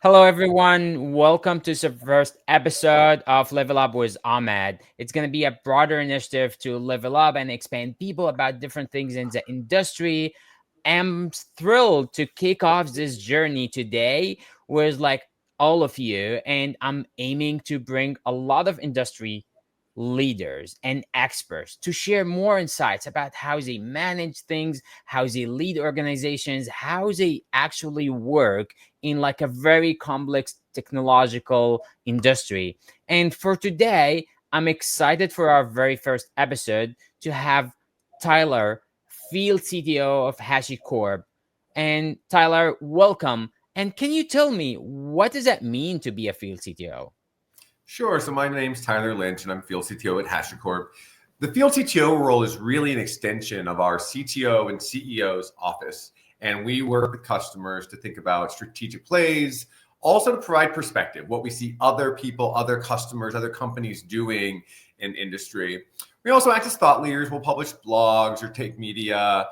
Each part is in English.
Hello, everyone. Welcome to the first episode of Level Up with Ahmed. It's going to be a broader initiative to level up and expand people about different things in the industry. I'm thrilled to kick off this journey today with all of you, and I'm aiming to bring a lot of industry leaders and experts to share more insights about how they manage things, how they lead organizations, how they actually work in a very complex technological industry. And for today, I'm excited for our very first episode to have Tyler, field CTO of HashiCorp. And Tyler, welcome. And can you tell me what does that mean to be a field CTO? Sure. So my name's Tyler Lynch, and I'm field CTO at HashiCorp. The field CTO role is really an extension of our CTO and CEO's office. And we work with customers to think about strategic plays, also to provide perspective, what we see other people, other customers, other companies doing in industry. We also act as thought leaders. We'll publish blogs or take media,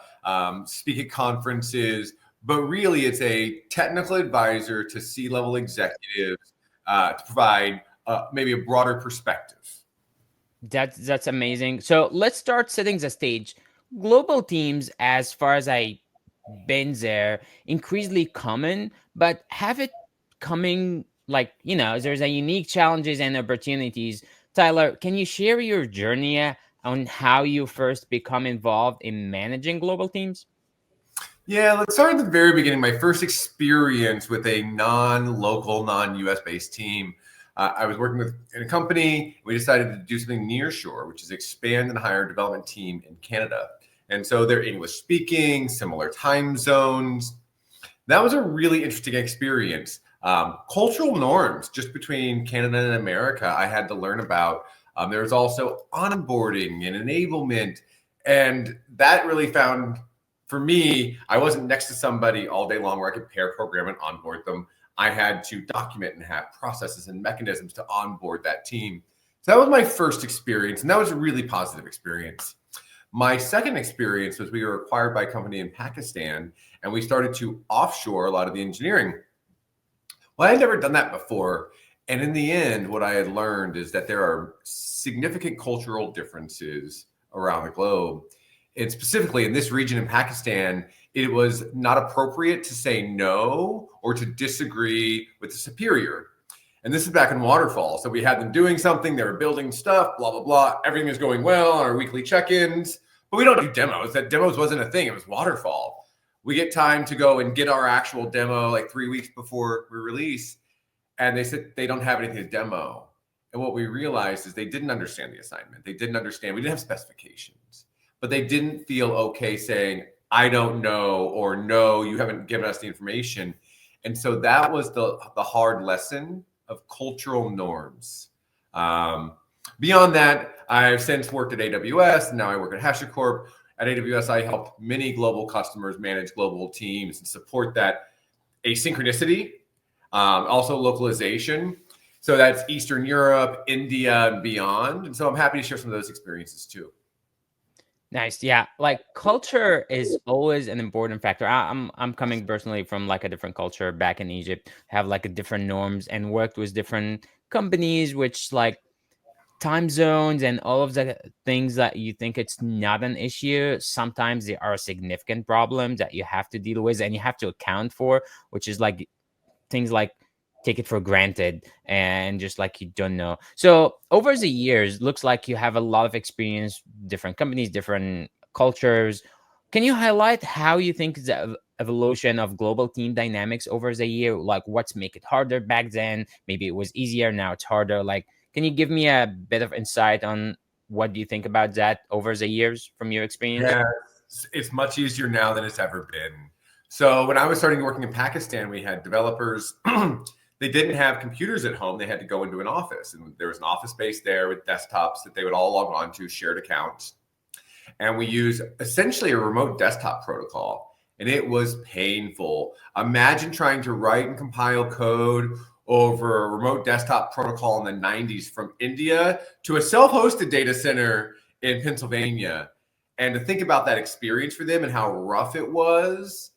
speak at conferences, but really it's a technical advisor to C-level executives to provide maybe a broader perspective. That's amazing. So let's start setting the stage. Global teams, as far as I been there, increasingly common, but have it coming there's a unique challenges and opportunities. Tyler, can you share your journey on how you first become involved in managing global teams? Yeah, let's start at the very beginning. My first experience with a non-local, non-US based team. I was working in a company. We decided to do something nearshore, which is expand and hire a development team in Canada. And so they're English speaking, similar time zones. That was a really interesting experience. Cultural norms just between Canada and America, I had to learn about. There was also onboarding and enablement. And that really found, for me, I wasn't next to somebody all day long where I could pair program and onboard them. I had to document and have processes and mechanisms to onboard that team. So that was my first experience, and that was a really positive experience. My second experience was we were acquired by a company in Pakistan, and we started to offshore a lot of the engineering. Well, I had never done that before. And in the end, what I had learned is that there are significant cultural differences around the globe. And specifically in this region in Pakistan, it was not appropriate to say no or to disagree with the superior. And this is back in Waterfall. So we had them doing something, they were building stuff, blah, blah, blah. Everything was going well on our weekly check-ins, but we don't do demos. That demos wasn't a thing, it was Waterfall. We get time to go and get our actual demo like 3 weeks before we release. And they said they don't have anything to demo. And what we realized is they didn't understand the assignment. They didn't understand, we didn't have specifications, but they didn't feel okay saying, I don't know, or no, you haven't given us the information. And so that was the hard lesson of cultural norms. Beyond that, I've since worked at AWS, and now I work at HashiCorp. At AWS, I help many global customers manage global teams and support that asynchronicity, also localization. So that's Eastern Europe, India, and beyond. And so I'm happy to share some of those experiences too. Nice. Yeah. Like culture is always an important factor. I'm coming personally from a different culture back in Egypt, have a different norms and worked with different companies, which time zones and all of the things that you think it's not an issue. Sometimes they are a significant problem that you have to deal with and you have to account for, which is things like take it for granted and just you don't know. So over the years, looks like you have a lot of experience, different companies, different cultures. Can you highlight how you think the evolution of global team dynamics over the year, what's make it harder back then? Maybe it was easier, now it's harder. Can you give me a bit of insight on what do you think about that over the years from your experience? Yeah, it's much easier now than it's ever been. So when I was starting working in Pakistan, we had developers. They didn't have computers at home. They had to go into an office, and there was an office space there with desktops that they would all log on to, shared accounts. And we use essentially a remote desktop protocol, and it was painful. Imagine trying to write and compile code over a remote desktop protocol in the 90s from India to a self-hosted data center in Pennsylvania. And to think about that experience for them and how rough it was,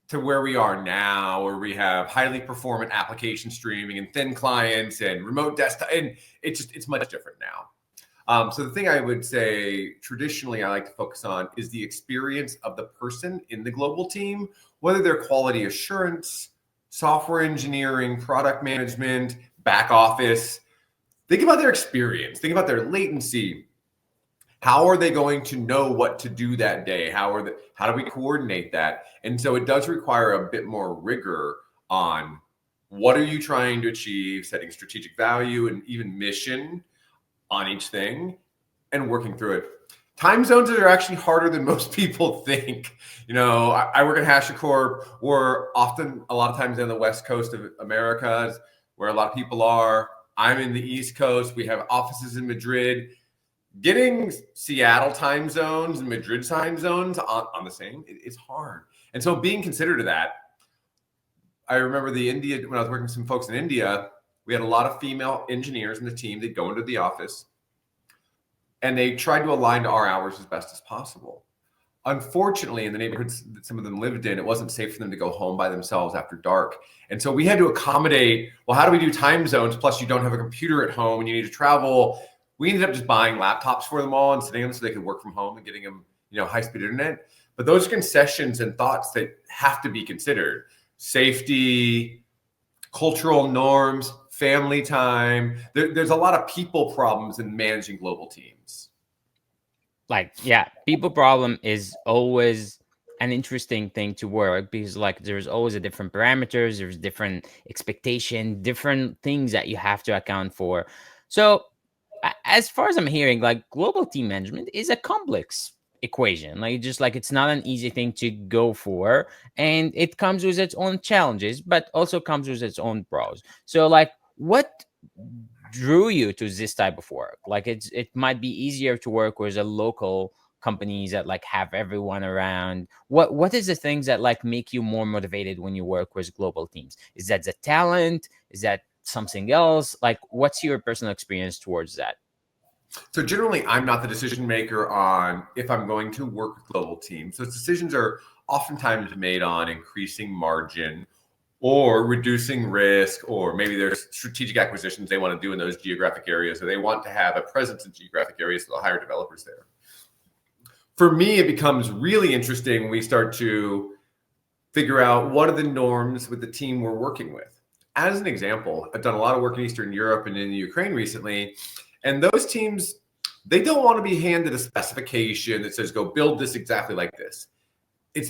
to where we are now, where we have highly performant application streaming and thin clients and remote desktop, and it's much different now. So the thing I would say traditionally I like to focus on is the experience of the person in the global team, whether they're quality assurance, software engineering, product management, back office. Think about their experience. Think about their latency. How are they going to know what to do that day? How do we coordinate that? And so it does require a bit more rigor on what are you trying to achieve, setting strategic value and even mission on each thing and working through it. Time zones are actually harder than most people think. I work at HashiCorp. We're often a lot of times in the West Coast of America, where a lot of people are. I'm in the East Coast. We have offices in Madrid. Getting Seattle time zones and Madrid time zones on the same, it's hard. And so being considerate of that, I remember when I was working with some folks in India, we had a lot of female engineers in the team. They'd go into the office and they tried to align to our hours as best as possible. Unfortunately, in the neighborhoods that some of them lived in, it wasn't safe for them to go home by themselves after dark. And so we had to accommodate, well, how do we do time zones? Plus you don't have a computer at home and you need to travel. We ended up just buying laptops for them all and sitting them so they could work from home and getting them, high-speed internet. But those are concessions and thoughts that have to be considered. Safety, cultural norms, family time. There's a lot of people problems in managing global teams. People problem is always an interesting thing to work because there's always a different parameters, there's different expectation, different things that you have to account for. So as far as I'm hearing, global team management is a complex equation. It's not an easy thing to go for, and it comes with its own challenges, but also comes with its own pros. So what drew you to this type of work? It might be easier to work with a local companies that have everyone around. What is the things that make you more motivated when you work with global teams? Is that the talent? Is that something else? What's your personal experience towards that? So generally, I'm not the decision maker on if I'm going to work with global teams. Those decisions are oftentimes made on increasing margin or reducing risk, or maybe there's strategic acquisitions they want to do in those geographic areas, or they want to have a presence in geographic areas, so they'll hire developers there. For me, it becomes really interesting when we start to figure out what are the norms with the team we're working with. As an example, I've done a lot of work in Eastern Europe and in the Ukraine recently, and those teams, they don't want to be handed a specification that says, go build this exactly like this.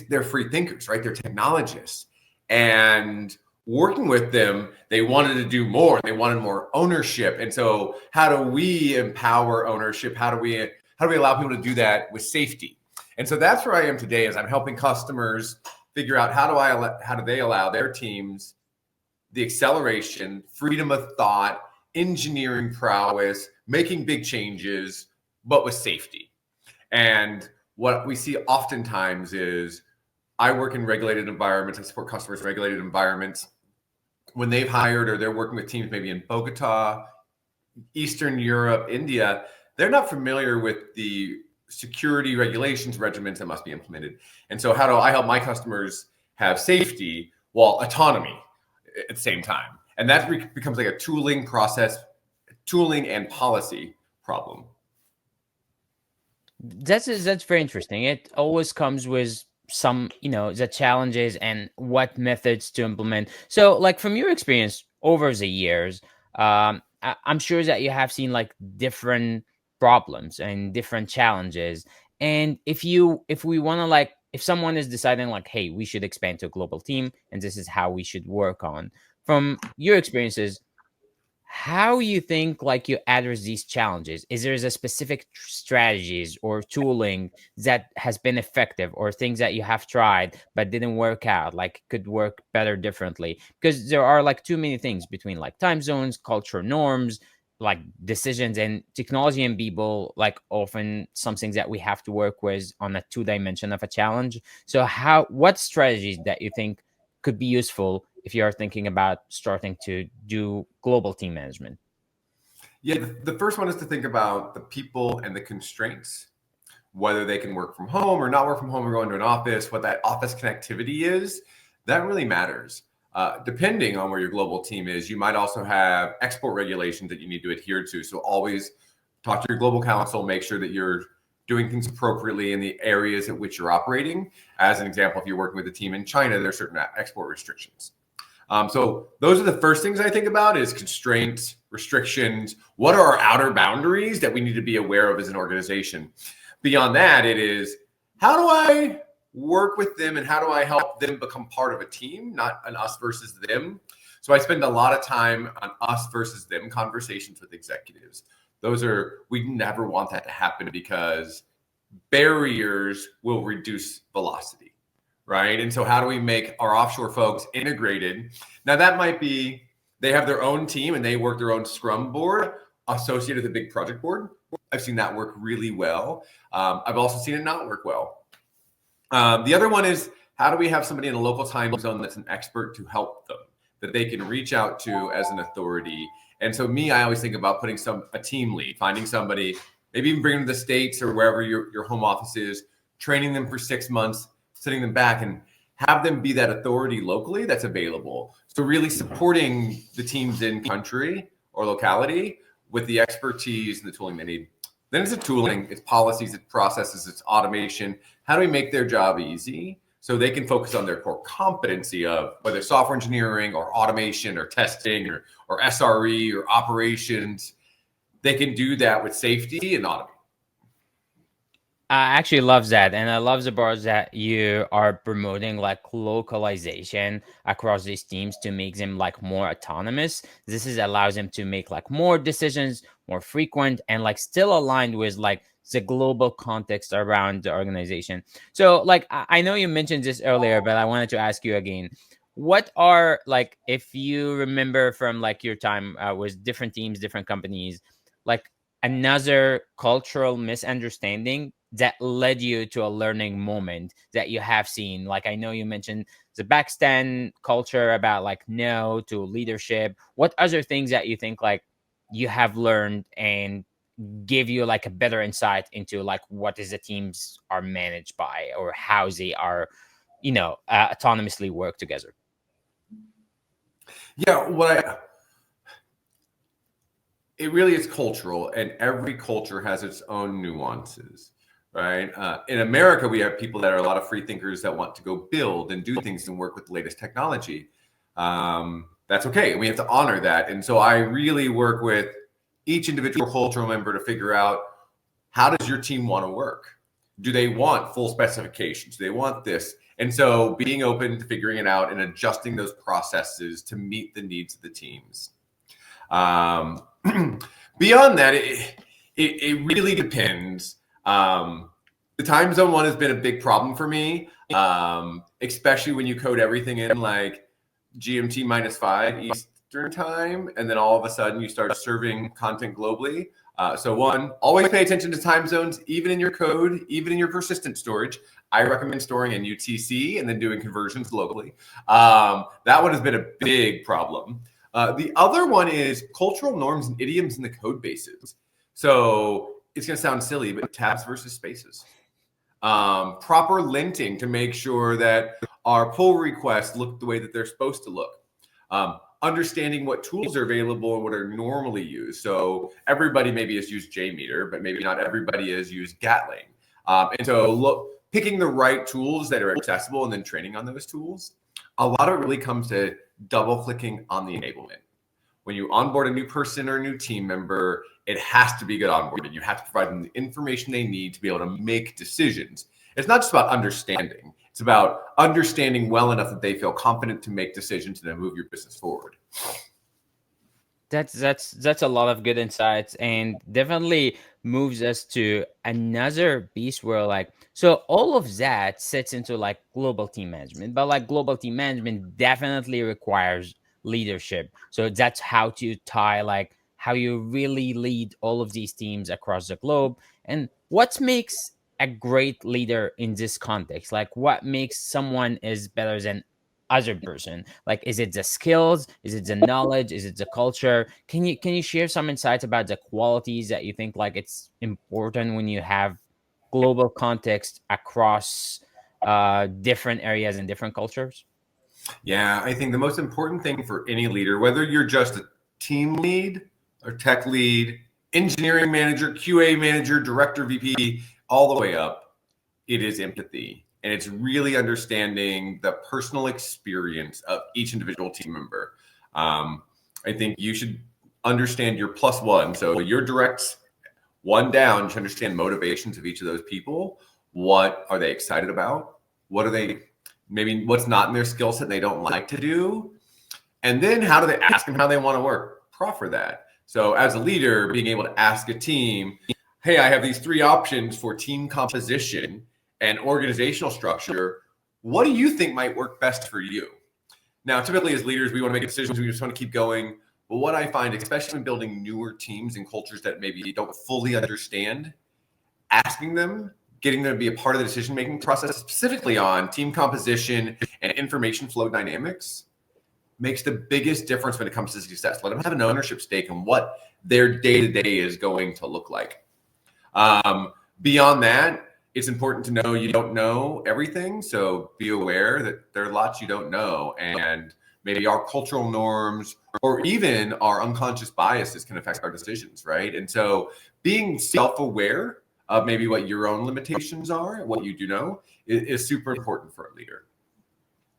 They're free thinkers, right? They're technologists. And working with them, they wanted to do more. They wanted more ownership. And so how do we empower ownership? How do we allow people to do that with safety? And so that's where I am today, is I'm helping customers figure out how do they allow their teams the acceleration, freedom of thought, engineering prowess, making big changes, but with safety. And what we see oftentimes is I work in regulated environments. I support customers in regulated environments. When they've hired or they're working with teams maybe in Bogota, Eastern Europe, India, they're not familiar with the security regulations regimens that must be implemented. And so how do I help my customers have safety while autonomy at the same time? And that becomes like a tooling and policy problem. That's very interesting. It always comes with some, the challenges and what methods to implement. So from your experience over the years, I'm sure that you have seen different problems and different challenges. And if we want to if someone is deciding hey, we should expand to a global team and this is how we should work on, from your experiences, how you think you address these challenges? Is there a specific strategies or tooling that has been effective, or things that you have tried but didn't work out, could work better differently? Because there are too many things between time zones, culture norms, decisions, and technology and people, often some things that we have to work with on a 2 dimension of a challenge. So what strategies that you think could be useful if you are thinking about starting to do global team management? Yeah, the first one is to think about the people and the constraints, whether they can work from home or not work from home or go into an office, what that office connectivity is. that really matters. Depending on where your global team is, you might also have export regulations that you need to adhere to. So always talk to your global counsel, make sure that you're doing things appropriately in the areas at which you're operating. As an example, if you're working with a team in China, there are certain export restrictions. So those are the first things I think about is constraints, restrictions. What are our outer boundaries that we need to be aware of as an organization? Beyond that, it is how do I work with them and how do I help them become part of a team, not an us versus them? So I spend a lot of time on us versus them conversations with executives. We never want that to happen because barriers will reduce velocity, right? And so how do we make our offshore folks integrated? Now that might be, they have their own team and they work their own Scrum board associated with a big project board. I've seen that work really well. I've also seen it not work well. The other one is, how do we have somebody in a local time zone that's an expert to help them, that they can reach out to as an authority? And so I always think about putting a team lead, finding somebody, maybe even bringing them to the States or wherever your home office is, training them for 6 months, sitting them back and have them be that authority locally that's available. So really supporting the teams in country or locality with the expertise and the tooling they need. Then it's the tooling, it's policies, it's processes, it's automation. How do we make their job easy so they can focus on their core competency of whether software engineering or automation or testing or SRE or operations? They can do that with safety and automation. I actually love that, and I love the part that you are promoting like localization across these teams to make them like more autonomous. This is allows them to make like more decisions, more frequent, and like still aligned with like the global context around the organization. So, like I know you mentioned this earlier, but I wanted to ask you again. What are like, if you remember from like your time with different teams, different companies, like another cultural misunderstanding that led you to a learning moment that you have seen? Like, I know you mentioned the backstand culture about like no to leadership. What other things that you think like you have learned and give you like a better insight into like what is the teams are managed by or how they are, autonomously work together? Yeah, it really is cultural, and every culture has its own nuances, right? In America, we have people that are a lot of free thinkers that want to go build and do things and work with the latest technology. That's okay, and we have to honor that. And so I really work with each individual cultural member to figure out, how does your team want to work? Do they want full specifications? Do they want this? And so being open to figuring it out and adjusting those processes to meet the needs of the teams. Beyond that, it really depends. The time zone one has been a big problem for me, especially when you code everything in like GMT -5 Eastern time, and then all of a sudden you start serving content globally. So one, always pay attention to time zones, even in your code, even in your persistent storage. I recommend storing in UTC and then doing conversions locally. That one has been a big problem. The other one is cultural norms and idioms in the code bases. So it's going to sound silly, but tabs versus spaces. Proper linting to make sure that our pull requests look the way that they're supposed to look. Understanding what tools are available and what are normally used. So everybody maybe has used JMeter, but maybe not everybody has used Gatling. And so picking the right tools that are accessible and then training on those tools. A lot of it really comes to double clicking on the enablement. When you onboard a new person or a new team member, it has to be good onboarding. You have to provide them the information they need to be able to make decisions. It's not just about understanding. It's about understanding well enough that they feel confident to make decisions and then move your business forward. That's a lot of good insights, and definitely moves us to another piece where like, so all of that sits into like global team management, but like global team management definitely requires leadership. So that's how to tie like how you really lead all of these teams across the globe. And what makes a great leader in this context? Like, what makes someone is better than other person? Like, is it the skills, is it the knowledge, is it the culture? Can you share some insights about the qualities that you think like it's important when you have global context across different areas and different cultures? Yeah, I think the most important thing for any leader, whether you're just a team lead or tech lead, engineering manager, QA manager, director, VP, all the way up, it is empathy. And it's really understanding the personal experience of each individual team member. I think you should understand your plus one. So your directs one down to understand motivations of each of those people. What are they excited about? What are they, maybe what's not in their skill set they don't like to do? And then how do they ask them how they want to work? Proffer that. So as a leader, being able to ask a team, hey, I have these three options for team composition and organizational structure. What do you think might work best for you? Now, typically as leaders, we want to make decisions. We just want to keep going. But what I find, especially when building newer teams and cultures that maybe don't fully understand, asking them, getting them to be a part of the decision-making process, specifically on team composition and information flow dynamics, makes the biggest difference when it comes to success. Let them have an ownership stake in what their day-to-day is going to look like. Beyond that, it's important to know you don't know everything. So be aware that there are lots you don't know. And maybe our cultural norms or even our unconscious biases can affect our decisions, right? And so being self-aware of maybe what your own limitations are, what you do know, is super important for a leader.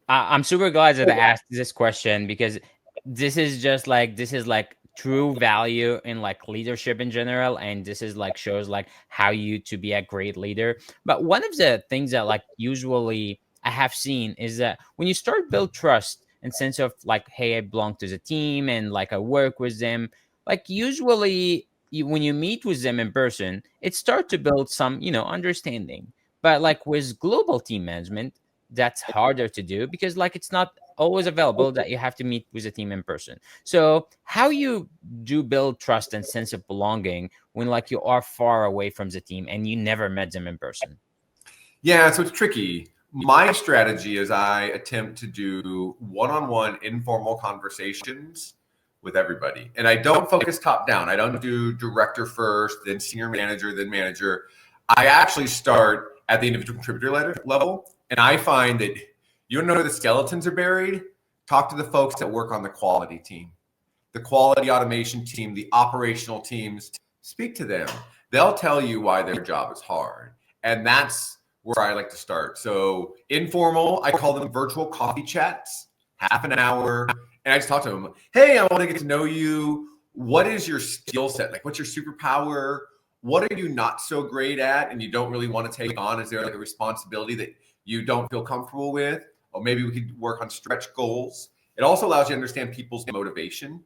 I'm super glad that I asked this question because this is like true value in like leadership in general, and this is like shows like how you to be a great leader. But one of the things that like usually I have seen is that when you start build trust and sense of like, hey, I belong to the team and like I work with them, like usually when you meet with them in person, it start to build some understanding. But like with global team management, that's harder to do because like it's not always available that you have to meet with a team in person. So how you do build trust and sense of belonging when like you are far away from the team and you never met them in person? Yeah, so it's tricky. My strategy is I attempt to do one-on-one informal conversations with everybody. And I don't focus top down. I don't do director first, then senior manager, then manager. I actually start at the individual contributor level. And I find that you don't know where the skeletons are buried. Talk to the folks that work on the quality team, the quality automation team, the operational teams. Speak to them. They'll tell you why their job is hard. And that's where I like to start. So informal, I call them virtual coffee chats, half an hour. And I just talk to them. Hey, I want to get to know you. What is your skill set? Like, what's your superpower? What are you not so great at and you don't really want to take on? Is there like a responsibility that you don't feel comfortable with? Or maybe we could work on stretch goals. It also allows you to understand people's motivation.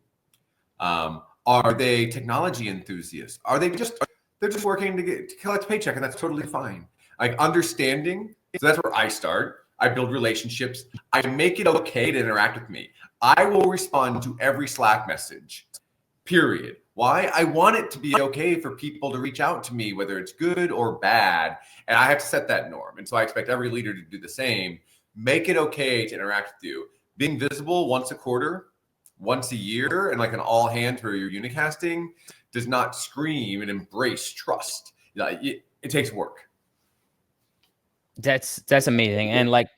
Are they technology enthusiasts? Are they just they're just working to collect a paycheck, and that's totally fine. Like understanding. So that's where I start. I build relationships. I make it okay to interact with me. I will respond to every Slack message. Period. Why? I want it to be okay for people to reach out to me, whether it's good or bad. And I have to set that norm. And so I expect every leader to do the same. Make it okay to interact with you. Being visible once a quarter, once a year, and like an all hands where you're unicasting does not scream and embrace trust. It takes work. That's amazing. And like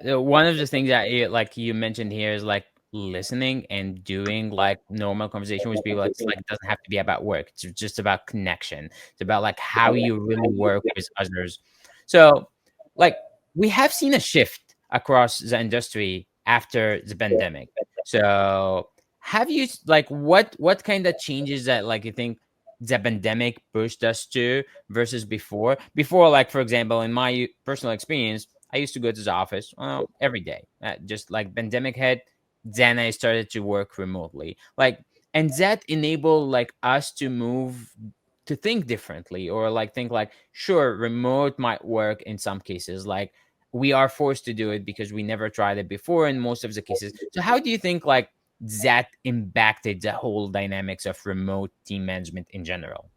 one of the things that like you mentioned here is like listening and doing like normal conversation with people. It's like it doesn't have to be about work. It's just about connection. It's about like how you really work with others. So like we have seen a shift across the industry after the pandemic. So have you like what kind of changes that like you think the pandemic pushed us to versus before? Before, like for example, in my personal experience, I used to go to the office every day. Just like pandemic hit, then I started to work remotely. Like, and that enabled like us to move to think differently, or like think like, sure, remote might work in some cases. Like we are forced to do it because we never tried it before in most of the cases. So how do you think like that impacted the whole dynamics of remote team management in general?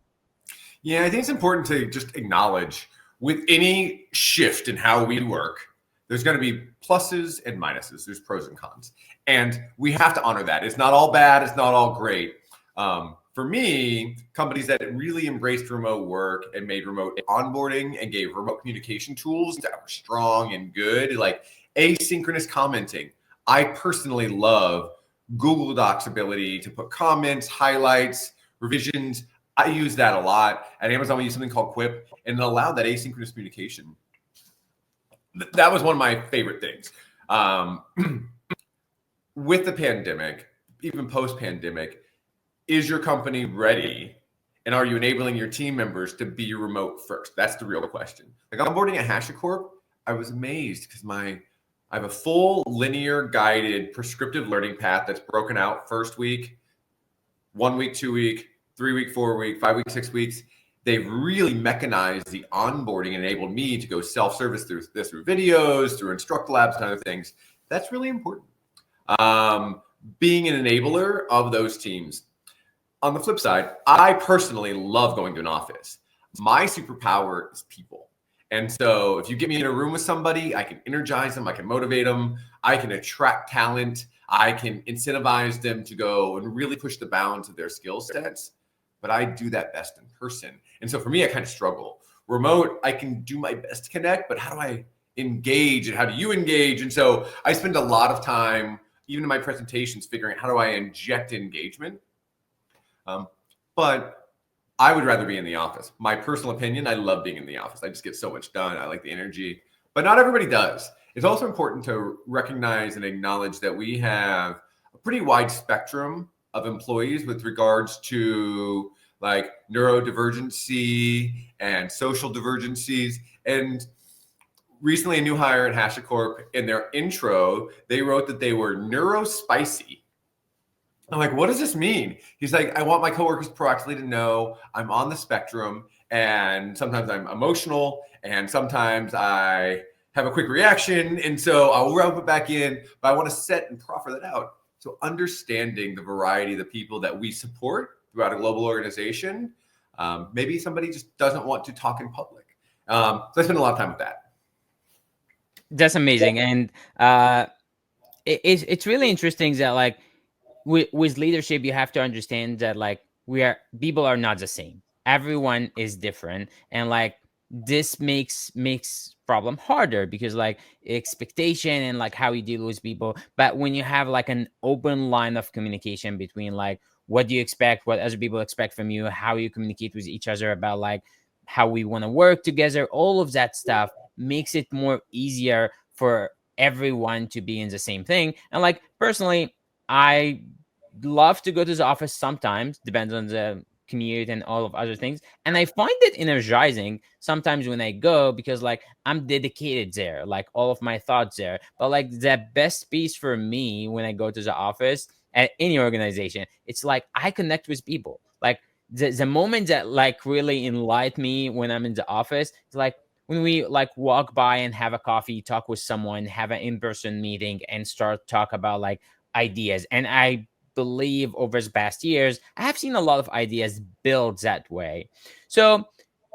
Yeah, I think it's important to just acknowledge with any shift in how we work, there's going to be pluses and minuses. There's pros and cons. And we have to honor that. It's not all bad. It's not all great. For me, companies that really embraced remote work and made remote onboarding and gave remote communication tools that were strong and good, like asynchronous commenting. I personally love Google Docs ability to put comments, highlights, revisions. I use that a lot. At Amazon, we use something called Quip, and it allowed that asynchronous communication. That was one of my favorite things. With the pandemic, even post-pandemic, is your company ready? And are you enabling your team members to be remote first? That's the real question. Like onboarding at HashiCorp, I was amazed because I have a full linear guided prescriptive learning path that's broken out first week, 1 week, 2 week, 3 week, 4 week, 5 week, 6 weeks. They've really mechanized the onboarding and enabled me to go self-service through videos, through Instruct Labs and other things. That's really important. Being an enabler of those teams. On the flip side, I personally love going to an office. My superpower is people. And so if you get me in a room with somebody, I can energize them, I can motivate them, I can attract talent, I can incentivize them to go and really push the bounds of their skill sets. But I do that best in person. And so for me, I kind of struggle. Remote, I can do my best to connect, but how do I engage and how do you engage? And so I spend a lot of time, even in my presentations, figuring out how do I inject engagement. But I would rather be in the office. My personal opinion, I love being in the office. I just get so much done. I like the energy, but not everybody does. It's also important to recognize and acknowledge that we have a pretty wide spectrum of employees with regards to like neurodivergency and social divergencies. And recently a new hire at HashiCorp, in their intro, they wrote that they were neurospicy. I'm like, what does this mean? He's like, I want my coworkers proactively to know I'm on the spectrum, and sometimes I'm emotional, and sometimes I have a quick reaction, and so I'll rope it back in, but I want to set and proffer that out. So understanding the variety of the people that we support throughout a global organization, maybe somebody just doesn't want to talk in public. So I spend a lot of time with that. That's amazing. And it's really interesting that like with leadership, you have to understand that like people are not the same. Everyone is different, and like this makes problem harder because like expectation and like how you deal with people. But when you have like an open line of communication between like what do you expect, what other people expect from you, how you communicate with each other about like how we want to work together, all of that stuff makes it more easier for everyone to be in the same thing. And like personally, I love to go to the office sometimes, depends on the commute and all of other things. And I find it energizing sometimes when I go because like I'm dedicated there, like all of my thoughts there. But like the best piece for me when I go to the office at any organization, it's like I connect with people. Like the moment that like really enlight me when I'm in the office, it's like when we like walk by and have a coffee, talk with someone, have an in-person meeting and start talk about like ideas. And I believe over the past years, I have seen a lot of ideas built that way. So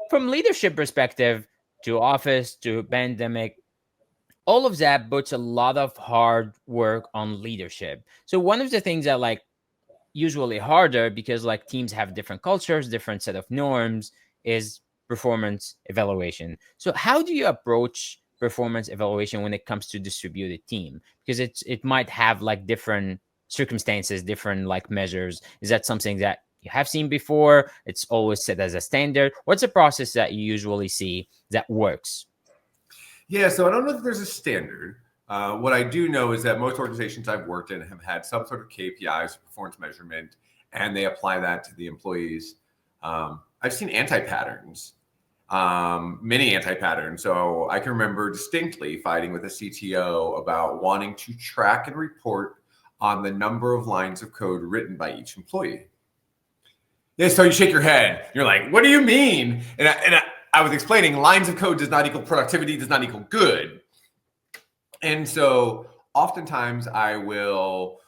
from leadership perspective to office to pandemic, all of that puts a lot of hard work on leadership. So one of the things that like usually harder because like teams have different cultures, different set of norms is performance evaluation. So how do you approach performance evaluation when it comes to distributed team? Because it might have like different circumstances, different like measures. Is that something that you have seen before? It's always set as a standard. What's a process that you usually see that works? Yeah, so I don't know if there's a standard. What I do know is that most organizations I've worked in have had some sort of KPIs, performance measurement, and they apply that to the employees. I've seen anti-patterns, many anti-patterns. So I can remember distinctly fighting with a CTO about wanting to track and report on the number of lines of code written by each employee. Yeah, so you shake your head. You're like, what do you mean? And I was explaining lines of code does not equal productivity, does not equal good. And so oftentimes I will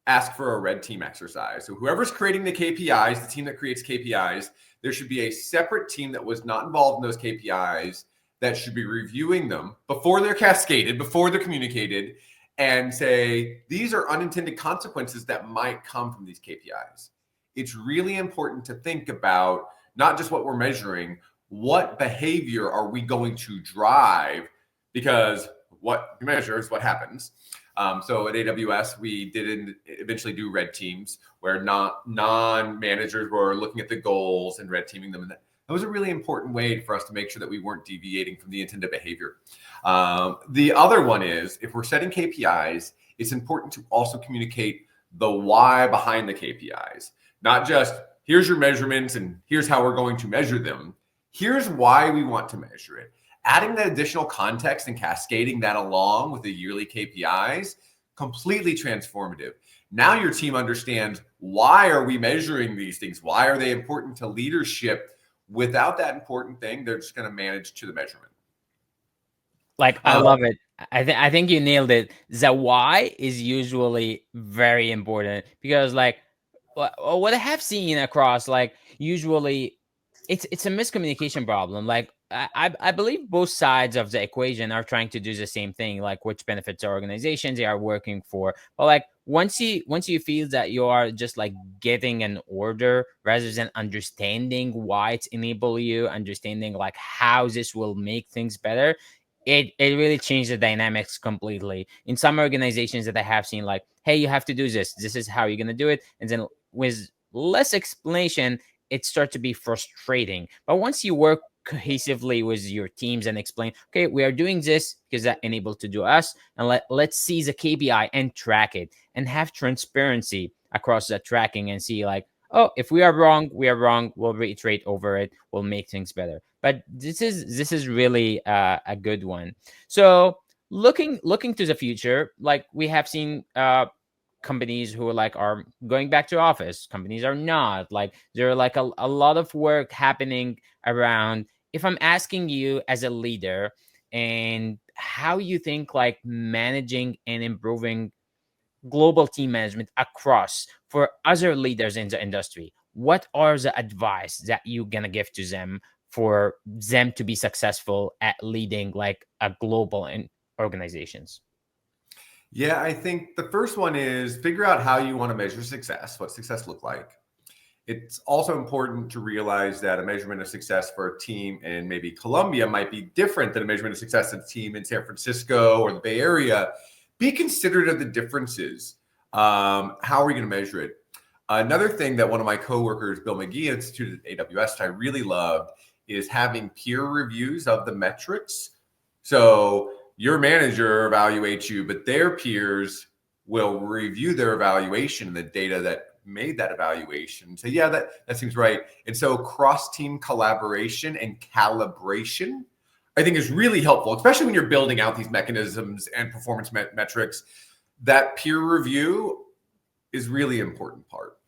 ask for a red team exercise. So whoever's creating the KPIs, the team that creates KPIs, there should be a separate team that was not involved in those KPIs that should be reviewing them before they're cascaded, before they're communicated, and say, these are unintended consequences that might come from these KPIs. It's really important to think about not just what we're measuring, what behavior are we going to drive? Because what you measure is what happens. So at AWS, we didn't eventually do red teams where non-managers were looking at the goals and red teaming them. And that was a really important way for us to make sure that we weren't deviating from the intended behavior. The other one is, if we're setting KPIs, it's important to also communicate the why behind the KPIs. Not just, here's your measurements and here's how we're going to measure them. Here's why we want to measure it. Adding that additional context and cascading that along with the yearly KPIs, completely transformative. Now your team understands, why are we measuring these things? Why are they important to leadership? Without that important thing, they're just going to manage to the measurement. Like, I love it. I think you nailed it. The why is usually very important, because like what I have seen across, like, usually it's a miscommunication problem. Like, I believe both sides of the equation are trying to do the same thing, like which benefits our organizations they are working for. But like, once you feel that you are just like getting an order rather than understanding why it's enable you, understanding like how this will make things better, it really changed the dynamics completely. In some organizations that I have seen, like, hey, you have to do this. This is how you're gonna do it, and then with less explanation, it starts to be frustrating. But once you work cohesively with your teams and explain, okay, we are doing this because that enabled to do us, and let's see the KPI and track it and have transparency across that tracking and see like, oh, if we are wrong, we are wrong. We'll reiterate over it. We'll make things better. But this is really a good one. So looking to the future, like we have seen companies who are going back to office, companies are not, like there are like a lot of work happening around. If I'm asking you as a leader, and how you think like managing and improving global team management across for other leaders in the industry, what are the advice that you're gonna give to them for them to be successful at leading like a global organizations? Yeah, I think the first one is figure out how you want to measure success, what success look like. It's also important to realize that a measurement of success for a team in maybe Colombia might be different than a measurement of success of a team in San Francisco or the Bay Area. Be considerate of the differences. How are we going to measure it? Another thing that one of my coworkers, Bill McGee, instituted at AWS, I really loved, is having peer reviews of the metrics. So your manager evaluates you, but their peers will review their evaluation, the data that made that evaluation. So yeah, that seems right. And so cross-team collaboration and calibration, I think, is really helpful, especially when you're building out these mechanisms and performance metrics. That peer review is really important part.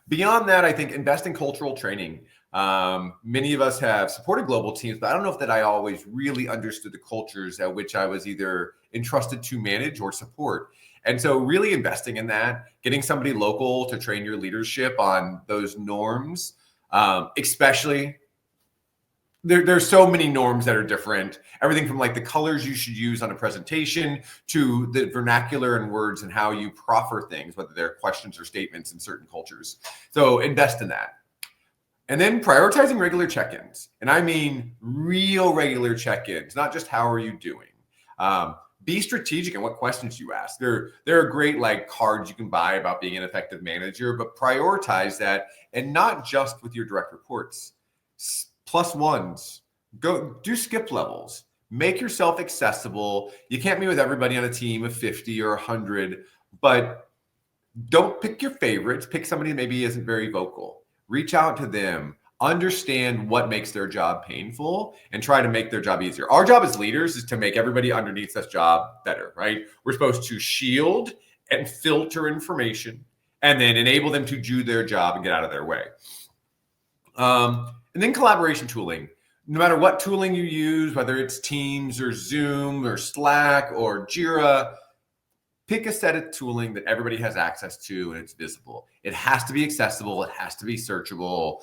Beyond that, I think invest in cultural training. Many of us have supported global teams, but I don't know if that I always really understood the cultures at which I was either entrusted to manage or support. And so really investing in that, getting somebody local to train your leadership on those norms, especially there's so many norms that are different. Everything from like the colors you should use on a presentation to the vernacular and words and how you proffer things, whether they're questions or statements in certain cultures. So invest in that. And then prioritizing regular check-ins. And I mean real regular check-ins, not just how are you doing. Be strategic in what questions you ask. There are great like cards you can buy about being an effective manager, but prioritize that, and not just with your direct reports. Plus ones, go do skip levels, make yourself accessible. You can't meet with everybody on a team of 50 or 100, but don't pick your favorites. Pick somebody that maybe isn't very vocal. Reach out to them, understand what makes their job painful, and try to make their job easier. Our job as leaders is to make everybody underneath this job better, right? We're supposed to shield and filter information and then enable them to do their job and get out of their way. And then collaboration tooling. No matter what tooling you use, whether it's Teams or Zoom or Slack or Jira, pick a set of tooling that everybody has access to and it's visible. It has to be accessible. It has to be searchable.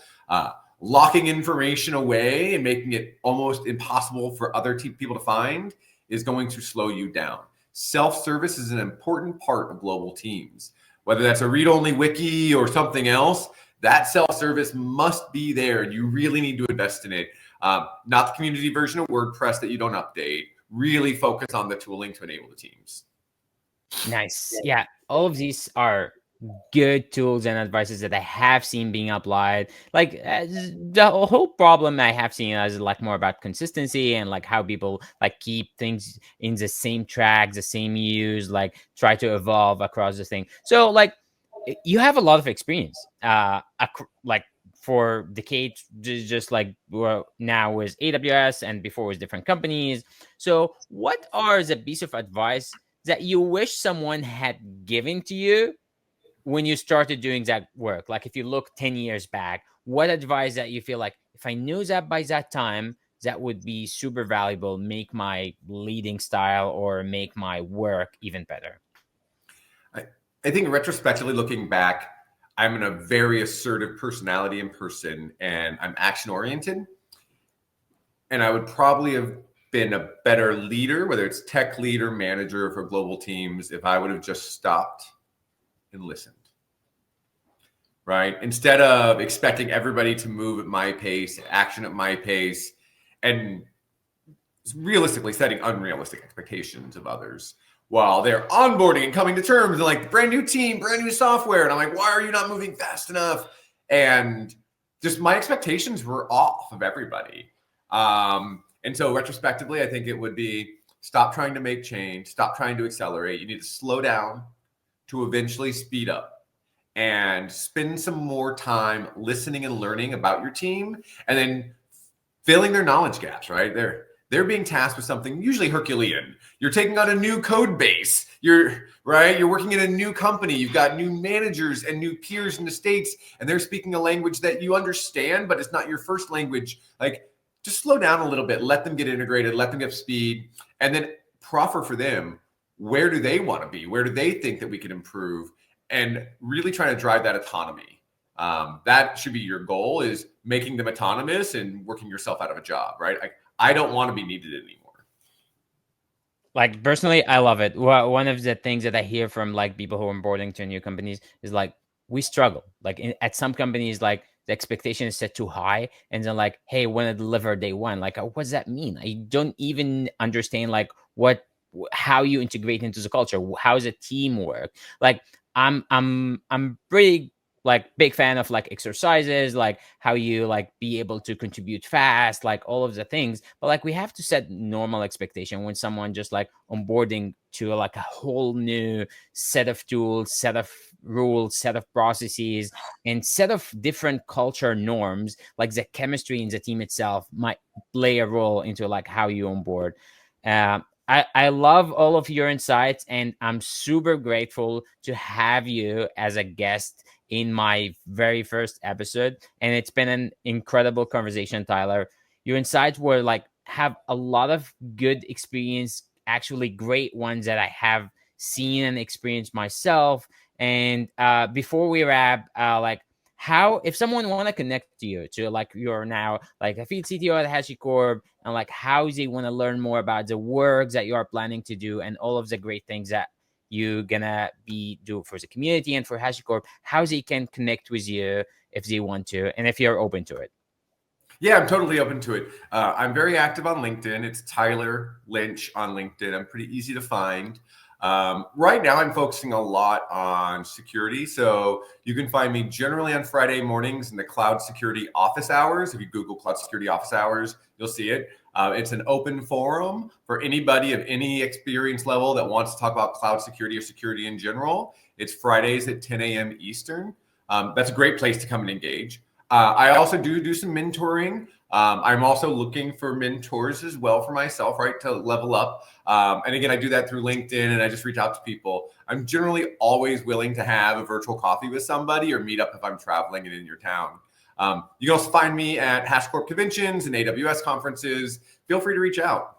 Locking information away and making it almost impossible for other people to find is going to slow you down. Self-service is an important part of global teams. Whether that's a read-only wiki or something else, that self-service must be there, and you really need to invest in it. Not the community version of WordPress that you don't update. Really focus on the tooling to enable the teams. Nice. Yeah, all of these are good tools and advices that I have seen being applied. Like the whole problem I have seen is like more about consistency and like how people like keep things in the same track, the same use, like try to evolve across the thing. So like you have a lot of experience, like for decades, just like well, now with AWS and before with different companies. So what are the piece of advice that you wish someone had given to you when you started doing that work? Like if you look 10 years back, what advice that you feel like if I knew that by that time, that would be super valuable, make my leading style or make my work even better? I, I think retrospectively looking back, I'm in a very assertive personality in person and I'm action oriented. And I would probably have been a better leader, whether it's tech leader, manager for global teams, if I would have just stopped and listened. Right? Instead of expecting everybody to move at my pace, action at my pace, and realistically setting unrealistic expectations of others while they're onboarding and coming to terms and like brand new team, brand new software. And I'm like, why are you not moving fast enough? And just my expectations were off of everybody. And so retrospectively, I think it would be stop trying to make change, stop trying to accelerate. You need to slow down to eventually speed up and spend some more time listening and learning about your team and then filling their knowledge gaps, right? They're being tasked with something usually Herculean. You're taking on a new code base. You're working in a new company. You've got new managers and new peers in the States, and they're speaking a language that you understand, but it's not your first language. Like, just slow down a little bit, let them get integrated, let them get speed, and then proffer for them where do they want to be? Where do they think that we can improve? And really trying to drive that autonomy. That should be your goal, is making them autonomous and working yourself out of a job, right? I don't want to be needed anymore. Like personally, I love it. One of the things that I hear from like people who are onboarding to new companies is like we struggle. Like at some companies, like the expectation is set too high, and then like, hey, when I deliver day one, like what does that mean? I don't even understand like how you integrate into the culture. How does a team work? Like I'm pretty like big fan of like exercises, like how you like be able to contribute fast, like all of the things. But like we have to set normal expectation when someone just like onboarding to like a whole new set of tools, set of rules, set of processes, and set of different culture norms. Like the chemistry in the team itself might play a role into like how you onboard. I love all of your insights, and I'm super grateful to have you as a guest in my very first episode. And it's been an incredible conversation, Tyler. Your insights were like have a lot of good experience, actually great ones that I have seen and experienced myself. And before we wrap, like how if someone want to connect to you to like you're now like a field CTO at HashiCorp, and like how they want to learn more about the work that you are planning to do and all of the great things that you gonna be do for the community and for HashiCorp, how they can connect with you if they want to and if you're open to it. Yeah, I'm totally open to it. I'm very active on LinkedIn. It's Tyler Lynch on LinkedIn. I'm pretty easy to find. Right now, I'm focusing a lot on security. So you can find me generally on Friday mornings in the cloud security office hours. If you Google cloud security office hours, you'll see it. It's an open forum for anybody of any experience level that wants to talk about cloud security or security in general. It's Fridays at 10 a.m. Eastern. That's a great place to come and engage. I also do some mentoring. I'm also looking for mentors as well for myself, right, to level up. And again, I do that through LinkedIn, and I just reach out to people. I'm generally always willing to have a virtual coffee with somebody or meet up if I'm traveling and in your town. You can also find me at HashiCorp conventions and AWS conferences. Feel free to reach out.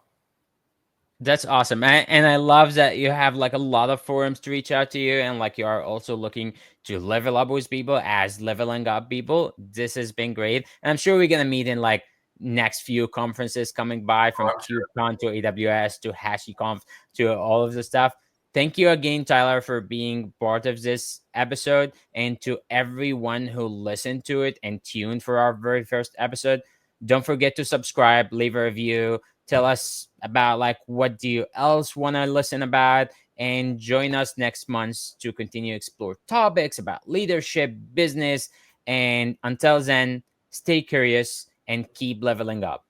That's awesome. And I love that you have like a lot of forums to reach out to you, and like you are also looking to level up with people as leveling up people. This has been great. And I'm sure we're going to meet in like next few conferences coming by, from KubeCon to AWS to HashiConf to all of the stuff. Thank you again, Tyler, for being part of this episode, and to everyone who listened to it and tuned for our very first episode. Don't forget to subscribe, leave a review, tell us about like what do you else want to listen about, and join us next month to continue to explore topics about leadership, business, and until then, stay curious and keep leveling up.